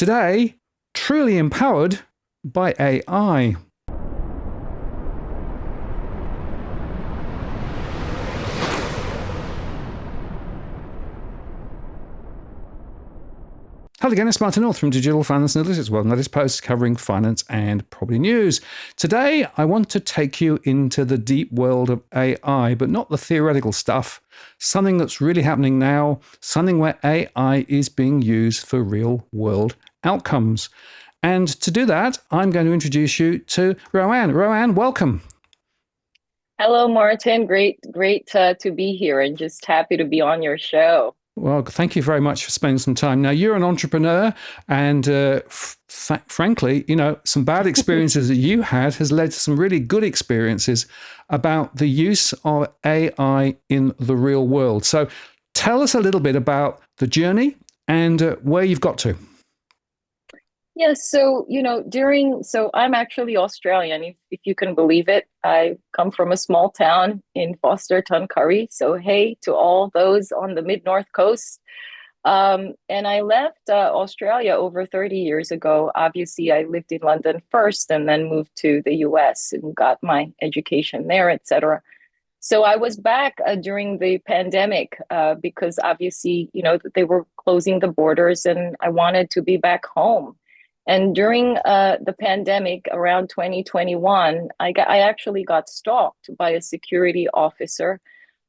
Today, truly empowered by AI. Hello again, it's Martin North from Digital Finance Analytics, World Latest Post covering finance and property news. Today, I want to take you into the deep world of AI, but not the theoretical stuff, something that's really happening now, something where AI is being used for real world outcomes. And to do that, I'm going to introduce you to Roanne. Roanne, welcome. Hello, Martin. Great to be here and just happy to be on your show. Well, thank you very much for spending some time. Now, you're an entrepreneur, and frankly, some bad experiences that you had has led to some really good experiences about the use of AI in the real world. So tell us a little bit about the journey and where you've got to. Yes, so I'm actually Australian, if you can believe it. I come from a small town in Foster Tuncurry. So hey to all those on the mid-north coast. And I left Australia over 30 years ago. Obviously, I lived in London first and then moved to the US and got my education there, etc. So I was back during the pandemic because obviously, they were closing the borders and I wanted to be back home. And during the pandemic around 2021, I actually got stalked by a security officer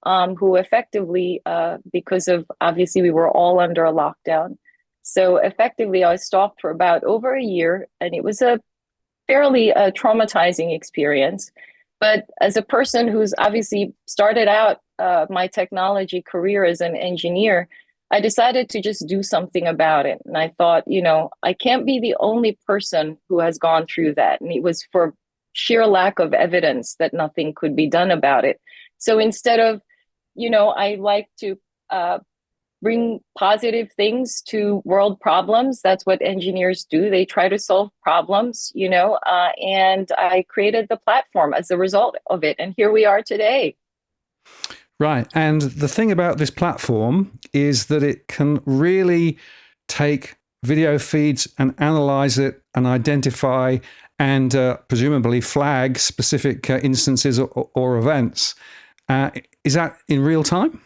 who effectively, because of obviously we were all under a lockdown. So effectively, I was stalked for about over a year, and it was a fairly traumatizing experience. But as a person who's obviously started out my technology career as an engineer, I decided to just do something about it. And I thought, I can't be the only person who has gone through that. And it was for sheer lack of evidence that nothing could be done about it. So instead of, I like to bring positive things to world problems. That's what engineers do. They try to solve problems, and I created the platform as a result of it. And here we are today. Right. And the thing about this platform is that it can really take video feeds and analyze it and identify and presumably flag specific instances or events. Is that in real time?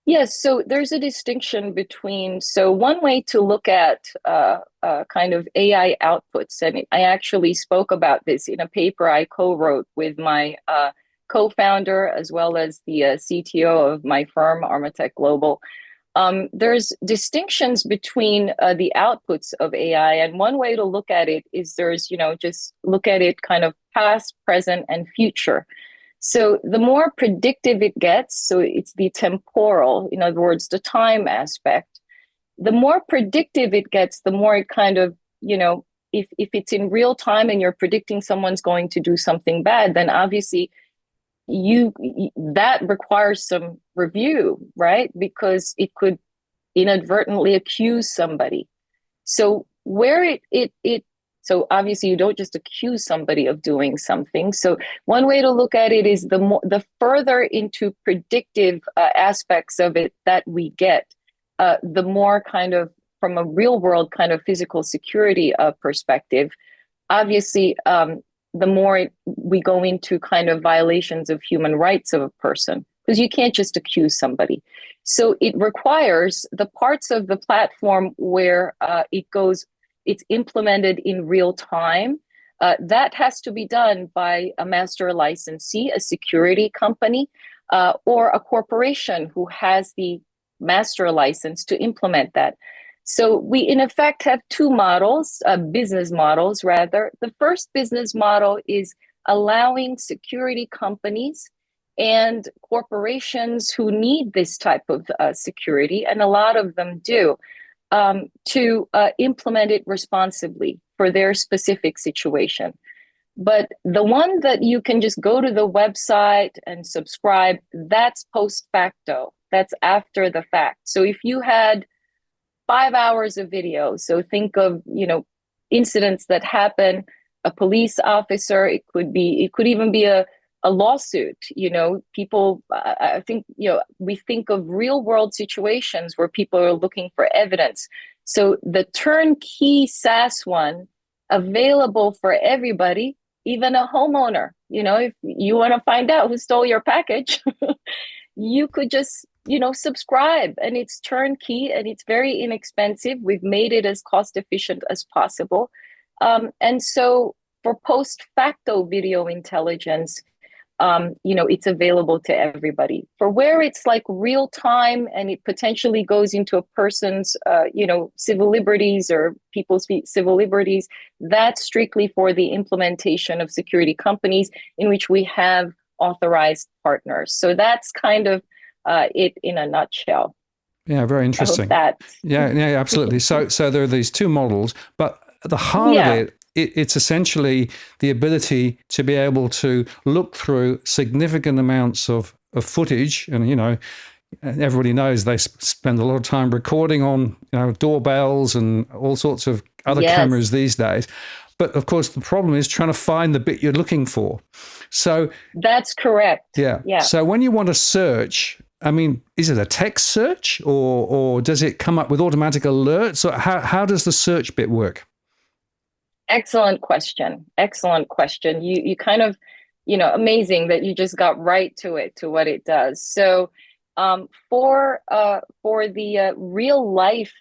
Yes, so there's a distinction between, so one way to look at kind of AI outputs, and I actually spoke about this in a paper I co-wrote with my co-founder as well as the CTO of my firm, Armatec Global. There's distinctions between the outputs of AI, and one way to look at it is there's, just look at it kind of past, present, and future. So the more predictive it gets, so it's the temporal, in other words, the time aspect, the more predictive it gets, the more it kind of, if it's in real time and you're predicting someone's going to do something bad, then obviously that requires some review, right? Because it could inadvertently accuse somebody. So where so obviously you don't just accuse somebody of doing something. So one way to look at it is the further into predictive aspects of it that we get, the more kind of from a real world kind of physical security perspective, obviously, the more we go into kind of violations of human rights of a person, because you can't just accuse somebody. So it requires the parts of the platform where it's implemented in real time. That has to be done by a master licensee, a security company, or a corporation who has the master license to implement that. So we, in effect, have two models, business models, rather. The first business model is allowing security companies and corporations who need this type of security, and a lot of them do, to implement it responsibly for their specific situation. But the one that you can just go to the website and subscribe, that's post-facto. That's after the fact. So if you had 5 hours of video, so think of, incidents that happen, a police officer, it could even be a lawsuit, people, I think, we think of real world situations where people are looking for evidence. So the turnkey SaaS one, available for everybody, even a homeowner. If you want to find out who stole your package, you could just, subscribe, and it's turnkey and it's very inexpensive. We've made it as cost efficient as possible. And so for post-facto video intelligence, it's available to everybody. For where it's like real time and it potentially goes into a person's, civil liberties or people's civil liberties, that's strictly for the implementation of security companies in which we have authorized partners. So that's kind of it in a nutshell. Yeah, very I hope interesting. that. Yeah, absolutely. So there are these two models, but at the heart of Yeah. it's essentially the ability to be able to look through significant amounts of footage. And, everybody knows they spend a lot of time recording on doorbells and all sorts of other cameras Yes, these days. But of course, the problem is trying to find the bit you're looking for. So, that's correct. yeah. Yeah. So when you want to search, I mean, is it a text search or does it come up with automatic alerts? Or how does the search bit work? Excellent question. Excellent question. You kind of, amazing that you just got right to it, to what it does. So, for the real life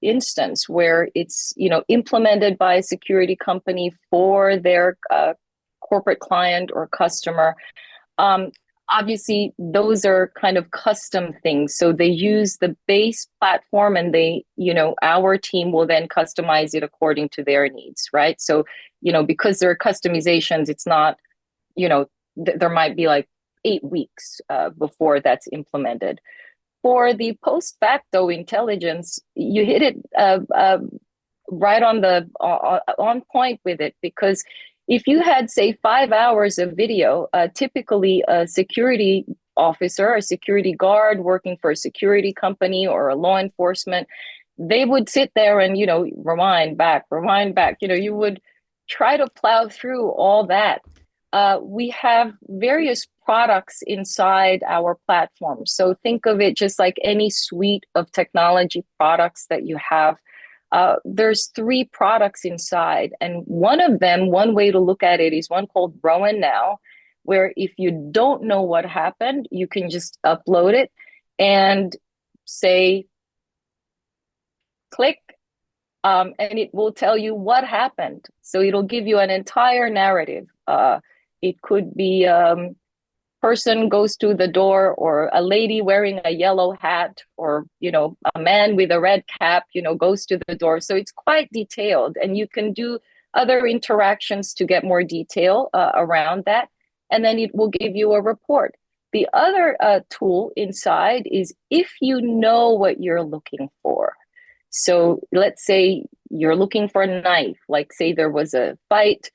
instance where it's implemented by a security company for their corporate client or customer, um, obviously those are kind of custom things. So they use the base platform and our team will then customize it according to their needs, right? So, because there are customizations, it's not, there might be like 8 weeks before that's implemented. For the post-facto intelligence, you hit it right on point with it, because if you had, say, 5 hours of video, typically a security officer, a security guard working for a security company or a law enforcement, they would sit there and, rewind back, rewind back. You would try to plow through all that. We have various products inside our platform. So think of it just like any suite of technology products that you have. There's 3 products inside, and one of them, one way to look at it is one called Roanne Now, where if you don't know what happened, you can just upload it and say, click, and it will tell you what happened. So it'll give you an entire narrative. It could be person goes to the door, or a lady wearing a yellow hat, or a man with a red cap goes to the door. So it's quite detailed, and you can do other interactions to get more detail around that, and then it will give you a report. The other tool inside is if you know what you're looking for. So let's say you're looking for a knife, like say there was a fight,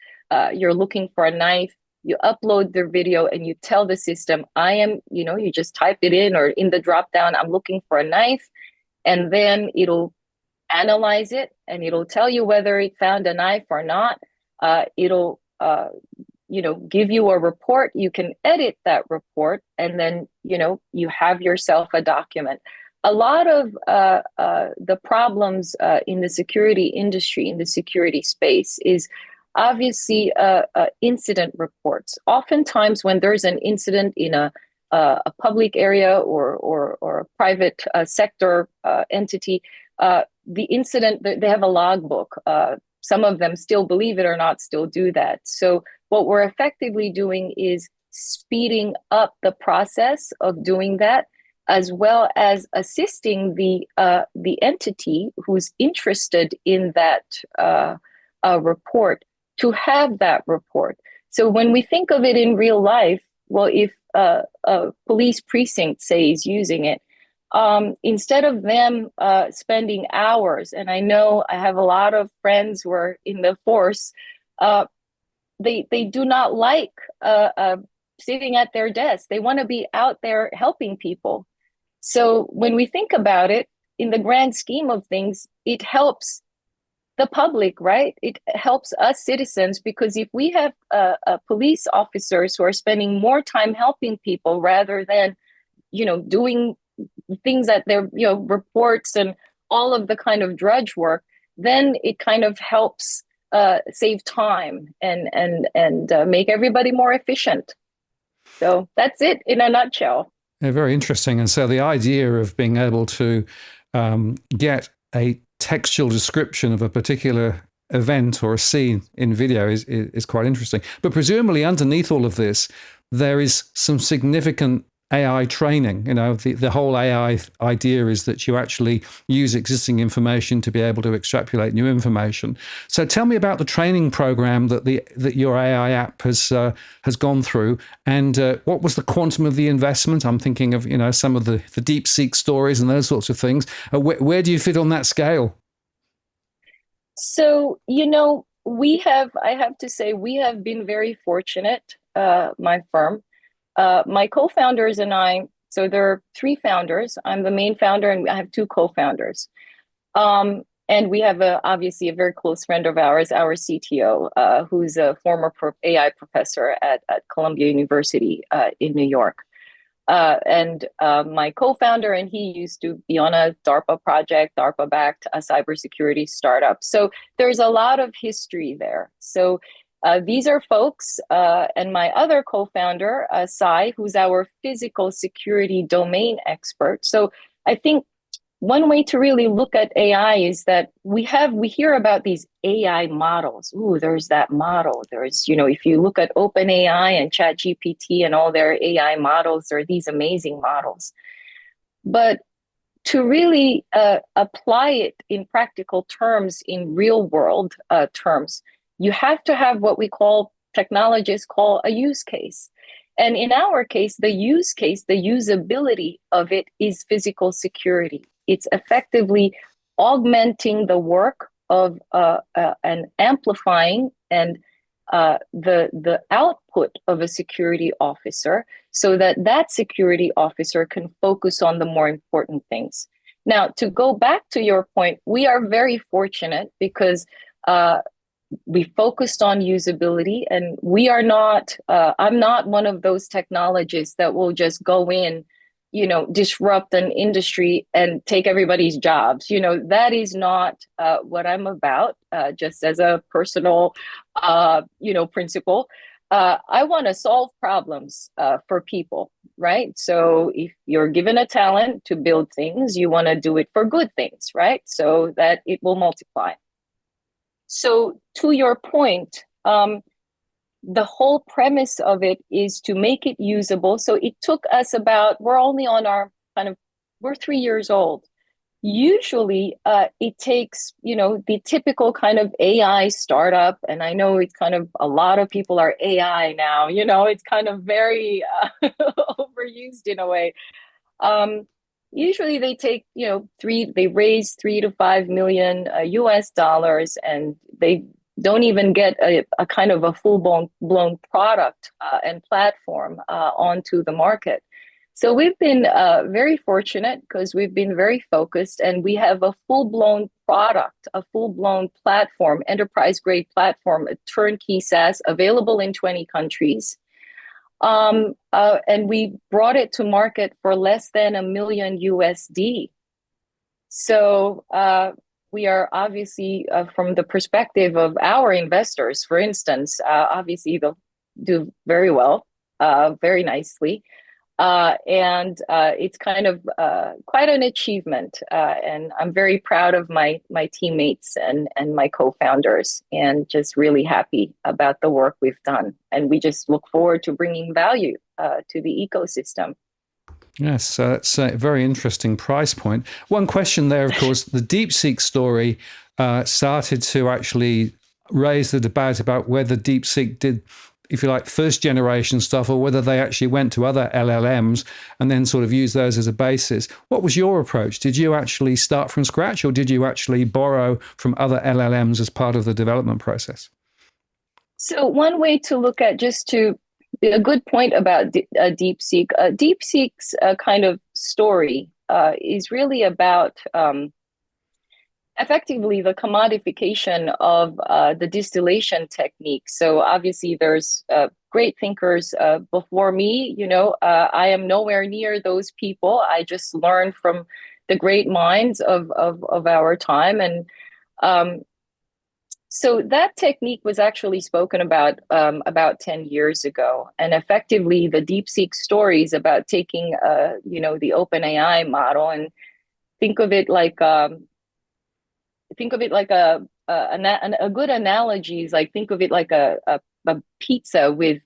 you're looking for a knife, you upload the video and you tell the system, you just type it in, or in the drop down, I'm looking for a knife. And then it'll analyze it and it'll tell you whether it found a knife or not. It'll, give you a report. You can edit that report, and then, you have yourself a document. A lot of the problems in the security industry, in the security space, is obviously incident reports. Oftentimes when there's an incident in a public area or a private sector entity, the incident, they have a logbook. Some of them still, believe it or not, still do that. So what we're effectively doing is speeding up the process of doing that, as well as assisting the entity who's interested in that report to have that report. So when we think of it in real life, well, if a police precinct, say, is using it, instead of them spending hours, and I know I have a lot of friends who are in the force, they do not like sitting at their desk. They want to be out there helping people. So when we think about it, in the grand scheme of things, it helps the public, right? It helps us citizens, because if we have police officers who are spending more time helping people rather than, doing things that they're, reports and all of the kind of drudge work, then it kind of helps save time and make everybody more efficient. So that's it in a nutshell. Yeah, very interesting. And so the idea of being able to get a textual description of a particular event or a scene in video is quite interesting. But presumably underneath all of this, there is some significant AI training. You know, the whole AI idea is that you actually use existing information to be able to extrapolate new information. So tell me about the training program that your AI app has gone through, and what was the quantum of the investment? I'm thinking of, you know, some of the DeepSeek stories and those sorts of things. Where do you fit on that scale? So, I have to say, we have been very fortunate, my firm. My co-founders and I, so there are three founders. I'm the main founder, and I have two co-founders. And we have obviously a very close friend of ours, our CTO, who's a former AI professor at Columbia University in New York. And my co-founder and he used to be on a DARPA project, DARPA-backed a cybersecurity startup. So there's a lot of history there. So these are folks, and my other co-founder, Sai, who's our physical security domain expert. So I think one way to really look at AI is that we hear about these AI models. Ooh, there's that model. There's, if you look at OpenAI and ChatGPT and all their AI models, there are these amazing models. But to really apply it in practical terms, in real world terms, you have to have what technologists call a use case. And in our case, the use case, the usability of it is physical security. It's effectively augmenting the work of and amplifying and the output of a security officer so that security officer can focus on the more important things. Now, to go back to your point, we are very fortunate because we focused on usability, and we are not, I'm not one of those technologists that will just go in, disrupt an industry and take everybody's jobs. That is not what I'm about, just as a personal, principle. I want to solve problems for people, right? So if you're given a talent to build things, you want to do it for good things, right? So that it will multiply. So to your point, the whole premise of it is to make it usable. So it took us we're only on we're 3 years old. Usually it takes, the typical kind of AI startup. And I know it's kind of, a lot of people are AI now, it's kind of very overused in a way. Usually they take, they raise 3 to 5 million US dollars, and they don't even get a kind of a full blown product and platform onto the market. So we've been very fortunate because we've been very focused, and we have a full-blown product, a full-blown platform, enterprise-grade platform, a turnkey SaaS available in 20 countries. And we brought it to market for less than $1 million USD. So we are obviously, from the perspective of our investors, for instance, obviously they'll do very well, very nicely. And it's kind of quite an achievement. And I'm very proud of my teammates and my co-founders, and just really happy about the work we've done. And we just look forward to bringing value to the ecosystem. Yes, it's a very interesting price point. One question there, of course, the DeepSeek story started to actually raise the debate about whether DeepSeek did, if you like, first generation stuff, or whether they actually went to other LLMs and then sort of used those as a basis. What was your approach? Did you actually start from scratch, or did you actually borrow from other LLMs as part of the development process? So one way to look at, just to a good point about DeepSeek. DeepSeek's kind of story is really about effectively the commodification of the distillation technique. So obviously there's great thinkers before me. I am nowhere near those people. I just learned from the great minds of our time. And um, so that technique was actually spoken about 10 years ago. And effectively, the DeepSeek story is about taking, the OpenAI model and think of it like a good analogy is like think of it like a pizza with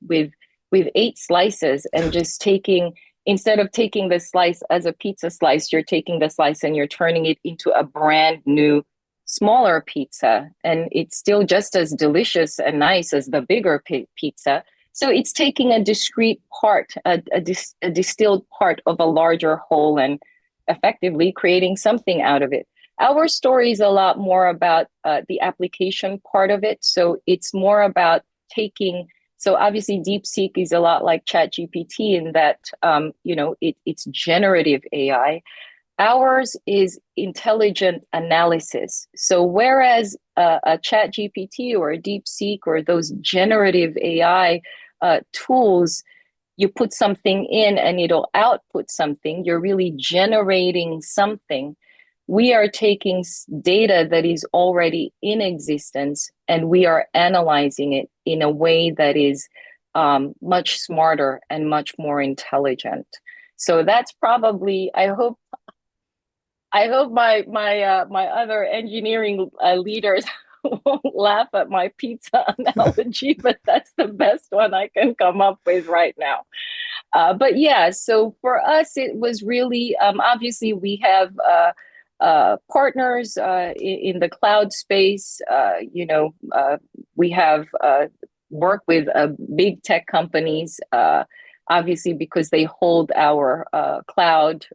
8 slices, and just taking, instead of taking the slice as a pizza slice, you're taking the slice and you're turning it into a brand new smaller pizza, and it's still just as delicious and nice as the bigger pizza. So it's taking a discrete part, a distilled part of a larger whole, and effectively creating something out of it. Our story is a lot more about the application part of it. So it's more about taking, so obviously DeepSeek is a lot like ChatGPT in that, it's generative AI. Ours is intelligent analysis. So whereas a ChatGPT or a DeepSeek or those generative AI tools, you put something in and it'll output something, you're really generating something. We are taking data that is already in existence and we are analyzing it in a way that is much smarter and much more intelligent. So that's probably, I hope my other engineering leaders won't laugh at my pizza analogy, but that's the best one I can come up with right now. But yeah, so for us, it was really obviously we have partners in the cloud space. We have worked with big tech companies, obviously because they hold our cloud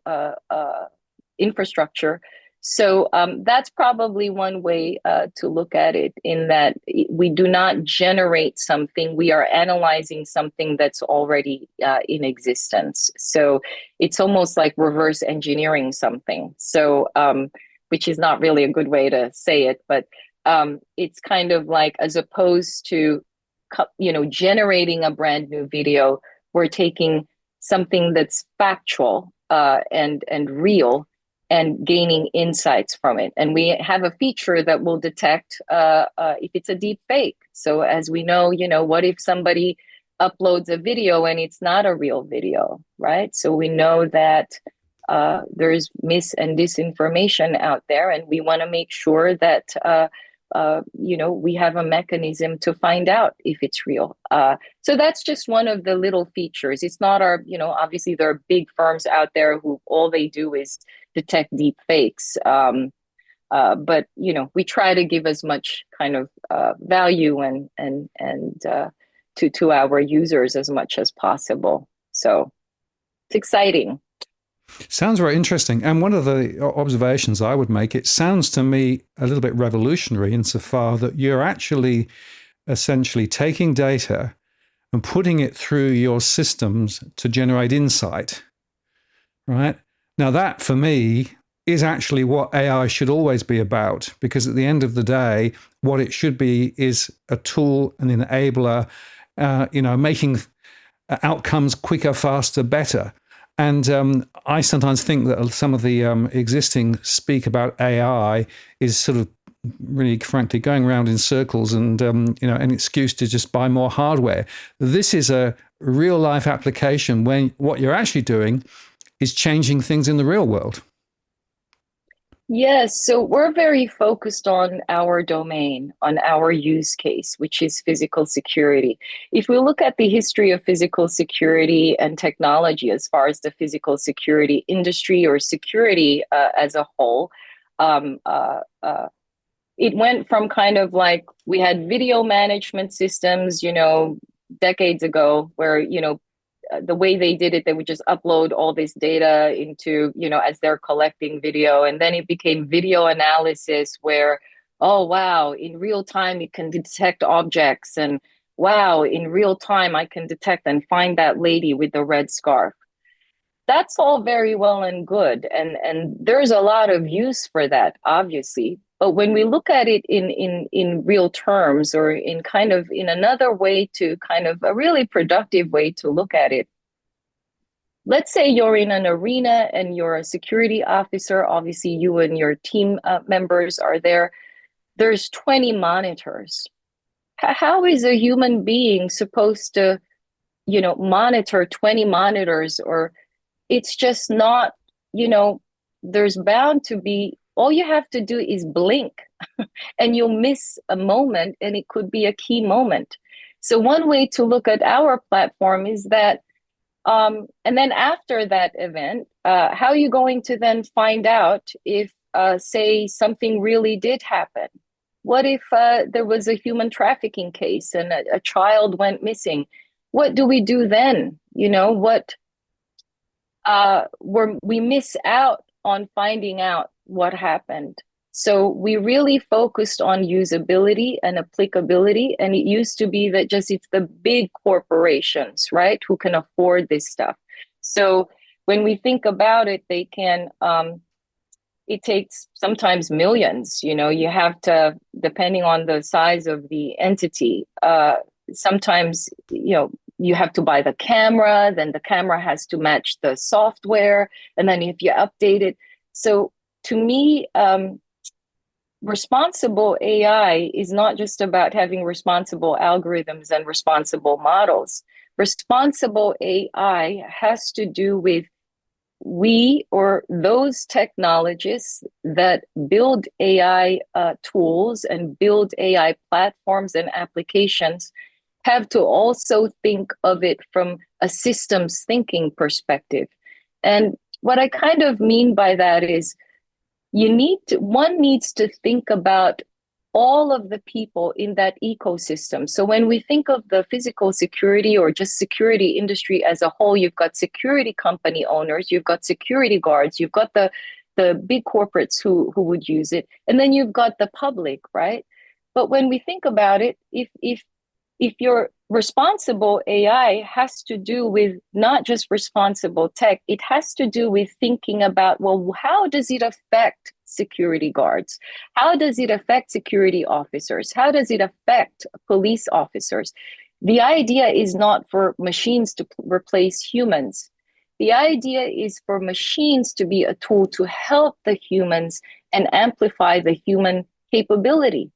infrastructure. So that's probably one way to look at it, in that we do not generate something, we are analyzing something that's already in existence. So it's almost like reverse engineering something. So, which is not really a good way to say it, but it's kind of like, as opposed to, generating a brand new video, we're taking something that's factual and real, and gaining insights from it. And we have a feature that will detect if it's a deep fake. So as we know, what if somebody uploads a video and it's not a real video, right? So we know that there's mis and disinformation out there, and we want to make sure that we have a mechanism to find out if it's real. So that's just one of the little features. It's not obviously there are big firms out there who all they do is detect deep fakes. But we try to give as much kind of value and to our users as much as possible. So it's exciting. Sounds very interesting. And one of the observations I would make, it sounds to me a little bit revolutionary insofar that you're actually essentially taking data and putting it through your systems to generate insight, right? Now, that for me is actually what AI should always be about, because at the end of the day, what it should be is a tool, an enabler, making outcomes quicker, faster, better. And I sometimes think that some of the existing speak about AI is sort of really, frankly, going around in circles and, an excuse to just buy more hardware. This is a real life application when what you're actually doing is changing things in the real world. Yes, so we're very focused on our domain, on our use case, which is physical security. If we look at the history of physical security and technology as far as the physical security industry or security as a whole, it went from kind of like we had video management systems, decades ago, where, the way they did it, they would just upload all this data into, as they're collecting video. And then it became video analysis where, oh, wow, in real time, it can detect objects. And wow, in real time, I can detect and find that lady with the red scarf. That's all very well and good. And there's a lot of use for that, obviously. But when we look at it in real terms, or in kind of in another way, to kind of a really productive way to look at it, let's say you're in an arena and you're a security officer. Obviously, you and your team members are there. There's 20 monitors. How is a human being supposed to, monitor 20 monitors? Or it's just not, you know, there's bound to be, all you have to do is blink and you'll miss a moment, and it could be a key moment. So one way to look at our platform is that, and then after that event, how are you going to then find out if, say, something really did happen? What if there was a human trafficking case and a child went missing? What do we do then? We miss out on finding out what happened. So we really focused on usability and applicability. And it used to be that just it's the big corporations, right, who can afford this stuff. So when we think about it, they can, it takes sometimes millions, you have to, depending on the size of the entity, sometimes, you have to buy the camera, then the camera has to match the software, and then if you update it. So to me, responsible AI is not just about having responsible algorithms and responsible models. Responsible AI has to do with we or those technologists that build AI tools and build AI platforms and applications have to also think of it from a systems thinking perspective. And what I kind of mean by that is one needs to think about all of the people in that ecosystem. So when we think of the physical security or just security industry as a whole, you've got security company owners, you've got security guards, you've got the big corporates who would use it, and then you've got the public, right? But when we think about it, if your responsible AI has to do with not just responsible tech, it has to do with thinking about, well, how does it affect security guards? How does it affect security officers? How does it affect police officers? The idea is not for machines to replace humans. The idea is for machines to be a tool to help the humans and amplify the human capability.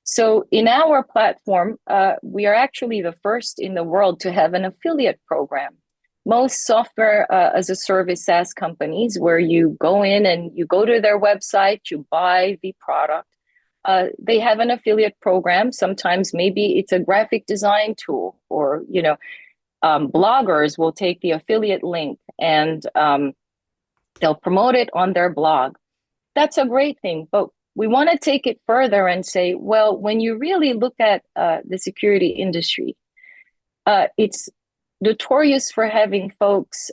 So in our platform, we are actually the first in the world to have an affiliate program. Most software as a service SaaS companies, where you go in and you go to their website, you buy the product, they have an affiliate program. Sometimes maybe it's a graphic design tool, or bloggers will take the affiliate link and they'll promote it on their blog. That's a great thing, but we want to take it further and say, well, when you really look at the security industry, it's notorious for having folks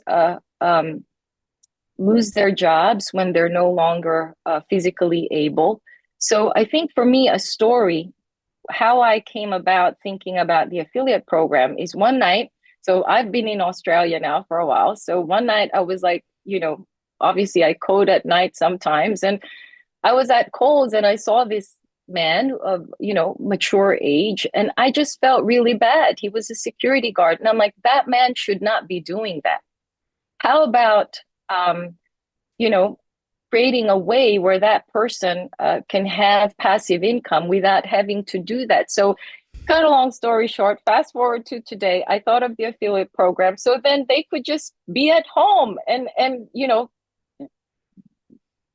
lose their jobs when they're no longer physically able. So I think for me, a story, how I came about thinking about the affiliate program is one night. So I've been in Australia now for a while. So one night I was like, obviously I code at night sometimes, and I was at Kohl's and I saw this man of, mature age, and I just felt really bad. He was a security guard. And I'm like, that man should not be doing that. How about, creating a way where that person can have passive income without having to do that? So cut a long story short, fast forward to today, I thought of the affiliate program. So then they could just be at home and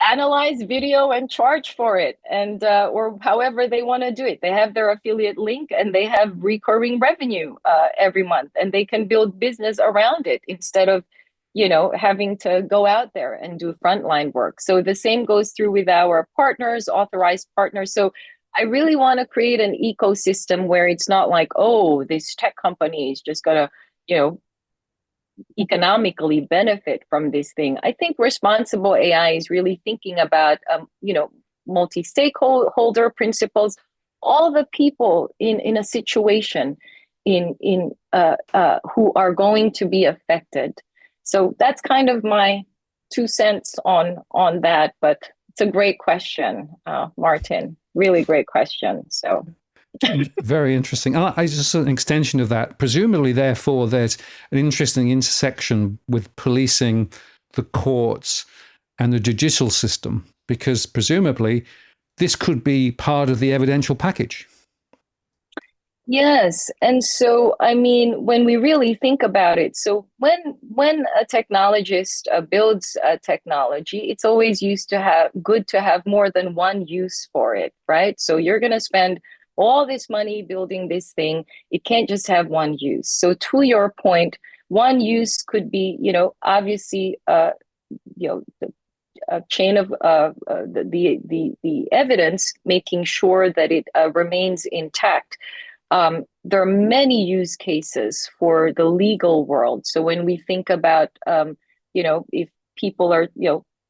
analyze video and charge for it, and or however they want to do it. They have their affiliate link and they have recurring revenue every month, and they can build business around it instead of having to go out there and do frontline work. So the same goes through with our partners, authorized partners. So I really want to create an ecosystem where it's not like, oh, this tech company is just gonna economically benefit from this thing. I think responsible AI is really thinking about, multi-stakeholder principles, all the people in a situation who are going to be affected. So that's kind of my 2 cents on that. But it's a great question, Martin. Really great question. So. Very interesting. I just an extension of that. Presumably, therefore, there's an interesting intersection with policing, the courts, and the judicial system, because presumably this could be part of the evidential package. Yes. And so, I mean, when we really think about it, so when a technologist builds a technology, it's always used to have good to have more than one use for it, right? So you're going to spend all this money building this thing. It can't just have one use. So to your point, one use could be, obviously, the a chain of the evidence, making sure that it remains intact. There are many use cases for the legal world. So when we think about, if people are,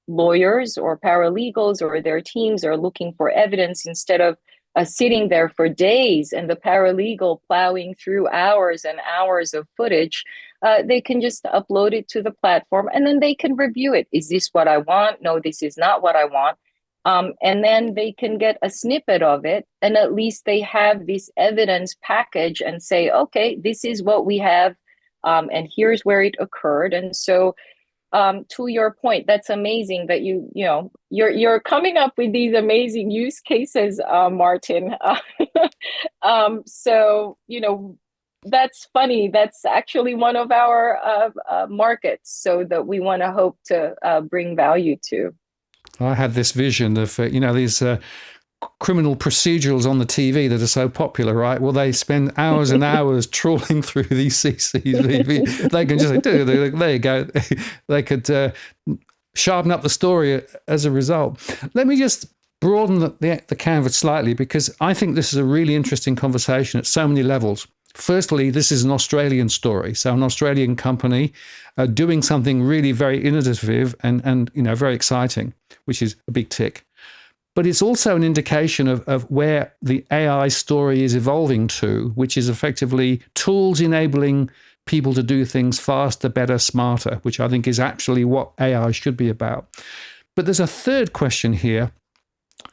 lawyers or paralegals or their teams are looking for evidence, instead of sitting there for days and the paralegal plowing through hours and hours of footage, they can just upload it to the platform and then they can review it. Is this what I want? No, this is not what I want. And then they can get a snippet of it, and at least they have this evidence package and say, okay, this is what we have, and here's where it occurred. And so, to your point, that's amazing that you're coming up with these amazing use cases, Martin. So that's funny. That's actually one of our markets, so that we want to hope to bring value to. I had this vision of these criminal procedurals on the TV that are so popular, right? Well, they spend hours and hours trawling through these CCTV. They can just say, there you go. They could sharpen up the story as a result. Let me just broaden the canvas slightly, because I think this is a really interesting conversation at so many levels. Firstly, this is an Australian story. So an Australian company doing something really very innovative and very exciting, which is a big tick. But it's also an indication of where the AI story is evolving to, which is effectively tools enabling people to do things faster, better, smarter, which I think is actually what AI should be about. But there's a third question here,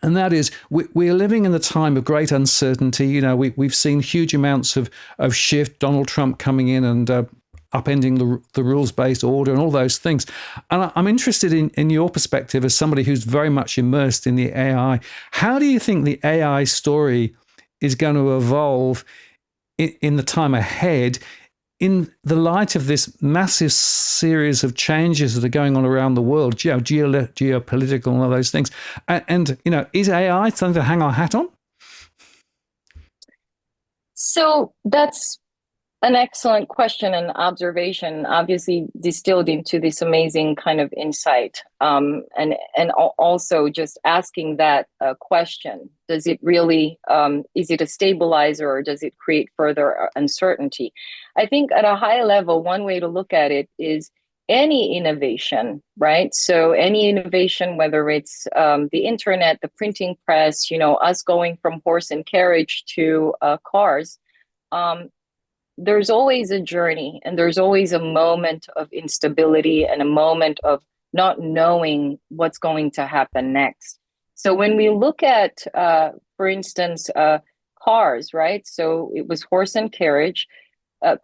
and that is, we are living in a time of great uncertainty. We've seen huge amounts of shift, Donald Trump coming in and upending the rules-based order and all those things. And I'm interested in your perspective as somebody who's very much immersed in the AI. How do you think the AI story is going to evolve in the time ahead, in the light of this massive series of changes that are going on around the world, geopolitical and all those things? And is AI something to hang our hat on? So that's an excellent question and observation, obviously distilled into this amazing kind of insight. And also just asking that question: does it really, is it a stabilizer, or does it create further uncertainty? I think at a high level, one way to look at it is any innovation, right? So any innovation, whether it's the internet, the printing press, us going from horse and carriage to cars, there's always a journey, and there's always a moment of instability and a moment of not knowing what's going to happen next. So when we look at, for instance, cars, right? So it was horse and carriage.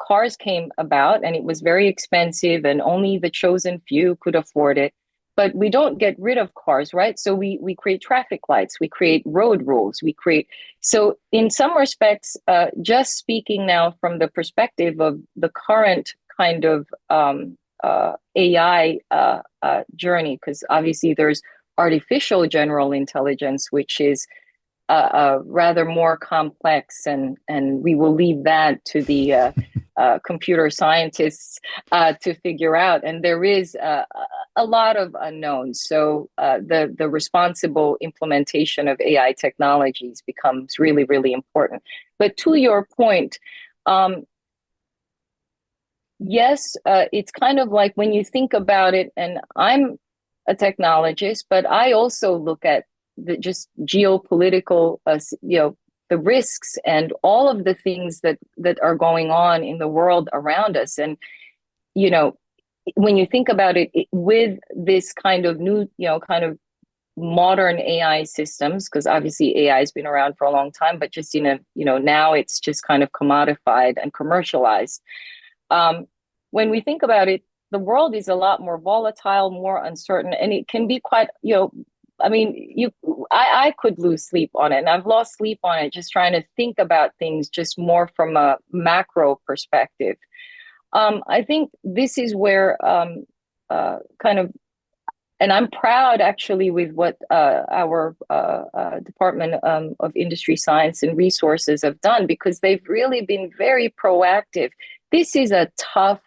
Cars came about, and it was very expensive, and only the chosen few could afford it. But we don't get rid of cars, right? So we create traffic lights, we create road rules, we create. So in some respects, just speaking now from the perspective of the current kind of AI journey, because obviously there's artificial general intelligence, which is rather more complex, and we will leave that to the computer scientists to figure out. And there is a lot of unknowns. So the responsible implementation of AI technologies becomes really, really important. But to your point, yes, it's kind of like when you think about it, and I'm a technologist, but I also look at the just geopolitical, the risks and all of the things that are going on in the world around us. And when you think about it, with this kind of new, kind of modern AI systems, because obviously AI has been around for a long time, but just now it's just kind of commodified and commercialized. Um, when we think about it, the world is a lot more volatile, more uncertain, and it can be quite, I mean, I could lose sleep on it, and I've lost sleep on it just trying to think about things just more from a macro perspective. I think this is where kind of, and I'm proud actually with what our Department of Industry, Science and Resources have done, because they've really been very proactive. This is a tough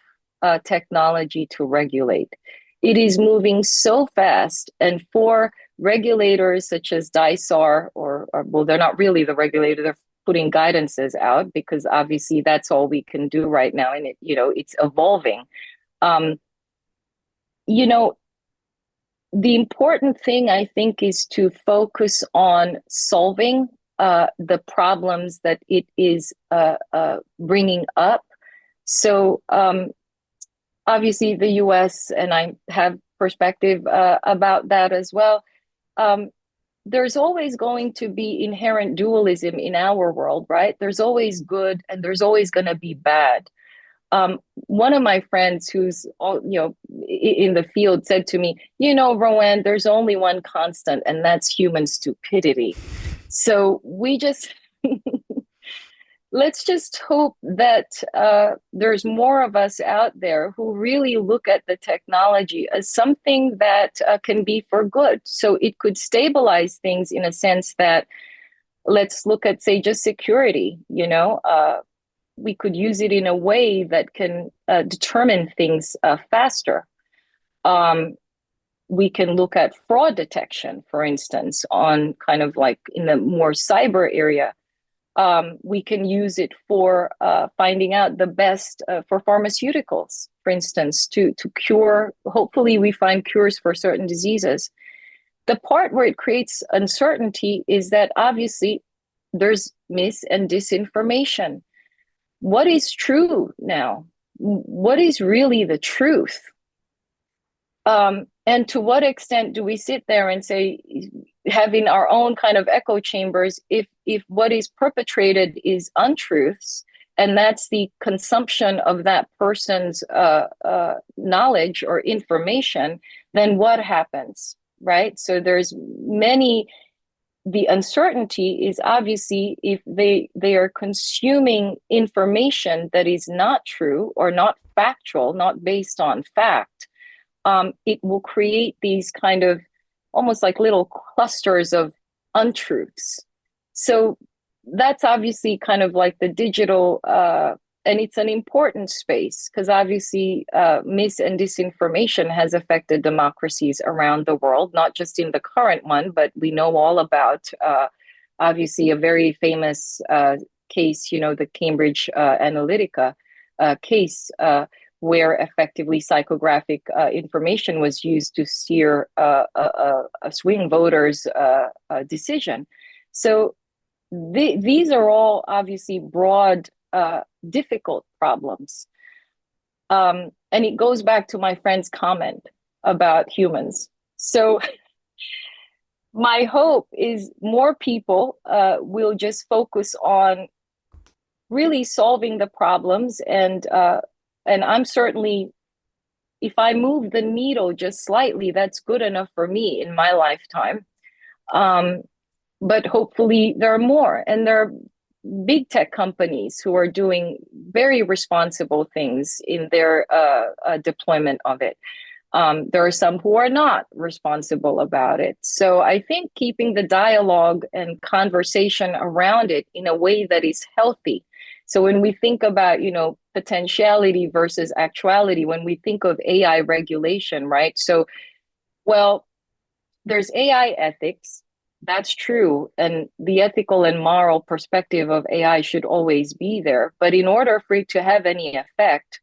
technology to regulate. It is moving so fast, and for regulators such as DISAR, or well, they're not really the regulator, they're putting guidances out, because obviously that's all we can do right now, and it's evolving. Um, you know, the important thing, I think, is to focus on solving the problems that it is bringing up. So obviously the US, and I have perspective about that as well, there's always going to be inherent dualism in our world, right? There's always good and there's always going to be bad. One of my friends who's in the field said to me, Roanne, there's only one constant, and that's human stupidity. So we just let's just hope that there's more of us out there who really look at the technology as something that can be for good. So it could stabilize things in a sense that, let's look at, say, just security, we could use it in a way that can determine things faster. We can look at fraud detection, for instance, on kind of like in the more cyber area. We can use it for finding out the best for pharmaceuticals, for instance, to cure. Hopefully, we find cures for certain diseases. The part where it creates uncertainty is that obviously there's mis and disinformation. What is true now? What is really the truth? And to what extent do we sit there and say, having our own kind of echo chambers, if what is perpetrated is untruths, and that's the consumption of that person's knowledge or information, then what happens, right? So there's many. The uncertainty is obviously if they are consuming information that is not true or not factual, not based on fact. It will create these kind of almost like little clusters of untruths. So that's obviously kind of like the digital, and it's an important space because obviously mis and disinformation has affected democracies around the world, not just in the current one, but we know all about obviously a very famous case, the Cambridge Analytica case, where effectively psychographic information was used to steer a swing voter's decision. So these are all obviously broad, difficult problems. And it goes back to my friend's comment about humans. So my hope is more people will just focus on really solving the problems, and I'm certainly, if I move the needle just slightly, that's good enough for me in my lifetime. But hopefully there are more, and there are big tech companies who are doing very responsible things in their deployment of it. There are some who are not responsible about it. So I think keeping the dialogue and conversation around it in a way that is healthy. So when we think about, potentiality versus actuality, when we think of AI regulation, right? So, well, there's AI ethics. That's true. And the ethical and moral perspective of AI should always be there. But in order for it to have any effect,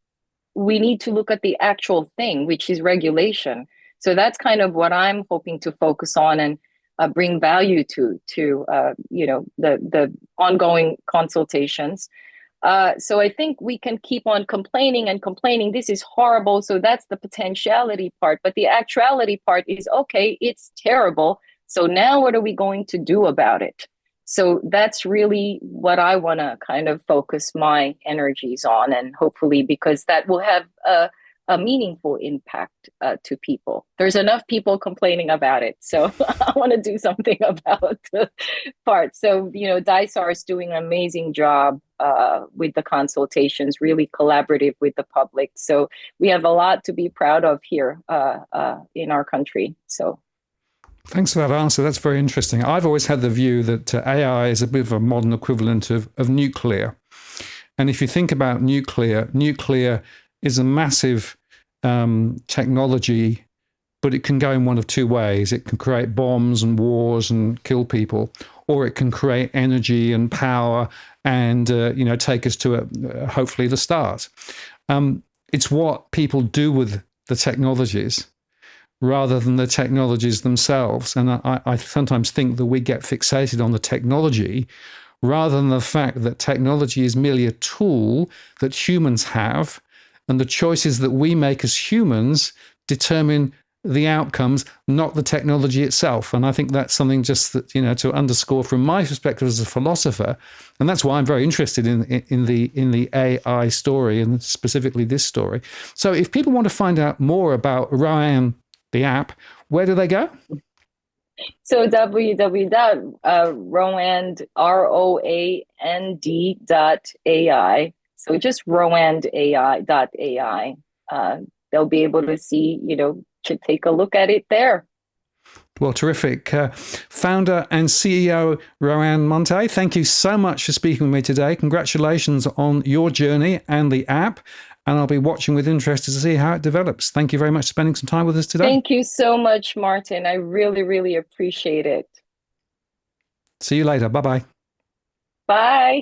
we need to look at the actual thing, which is regulation. So that's kind of what I'm hoping to focus on and bring value to the ongoing consultations. So I think we can keep on complaining and complaining. This is horrible. So that's the potentiality part. But the actuality part is, okay, it's terrible. So now what are we going to do about it? So that's really what I want to kind of focus my energies on, and hopefully, because that will have a meaningful impact to people. There's enough people complaining about it, so I want to do something about the part. So, DISAR is doing an amazing job with the consultations, really collaborative with the public. So we have a lot to be proud of here in our country. So. Thanks for that answer. That's very interesting. I've always had the view that AI is a bit of a modern equivalent of nuclear. And if you think about nuclear is a massive technology, but it can go in one of two ways. It can create bombs and wars and kill people, or it can create energy and power and take us to hopefully the stars. It's what people do with the technologies rather than the technologies themselves. And I sometimes think that we get fixated on the technology rather than the fact that technology is merely a tool that humans have, and the choices that we make as humans determine the outcomes, not the technology itself. And I think that's something just that, to underscore from my perspective as a philosopher. And that's why I'm very interested in the AI story, and specifically this story. So if people want to find out more about Roanne, the app, where do they go? So www.roand.ai. So just roand.ai.ai. They'll be able to see, to take a look at it there. Well, terrific. Founder and CEO Roanne Monte, thank you so much for speaking with me today. Congratulations on your journey and the app. And I'll be watching with interest to see how it develops. Thank you very much for spending some time with us today. Thank you so much, Martin. I really, really appreciate it. See you later. Bye-bye. Bye.